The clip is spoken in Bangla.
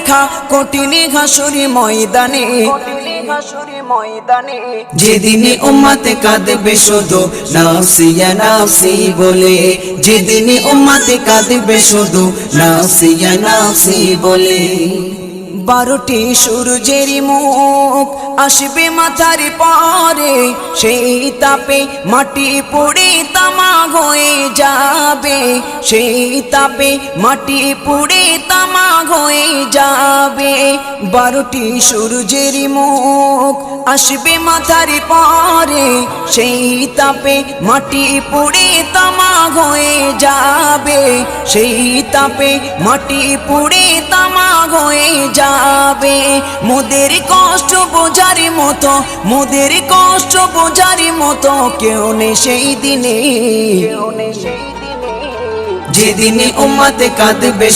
লেখা কঠিন হাসুরি ময়দানে, যেদিনে উম্মতে কাঁদবে শুধু নাফসি ইয়া নাফসি বলে, যেদিনে উম্মতে কাঁদবে শুধু নাফসি ইয়া নাফসি বলে। 12টি সূর্যের মুখ আসবে মাথার পরে, সেই তাপে মাটি পুড়ে তামা হয়ে যাবে, সেই তাপে মাটি পুড়ে তামা হয়ে যাবে। 12টি সূর্যের মুখ আসবে মাথার পরে, সেই তাপে মাটি পুড়ে তামা হয়ে যাবে, সেই তাপে মাটি পুড়ে তামা হয়ে যাবে। মোদের কষ্ট বোঝার মতো, মোদের কষ্ট বোঝার মতো কেউ নেই সেই দিনে, যেদিনে উম্মতে কাঁদবে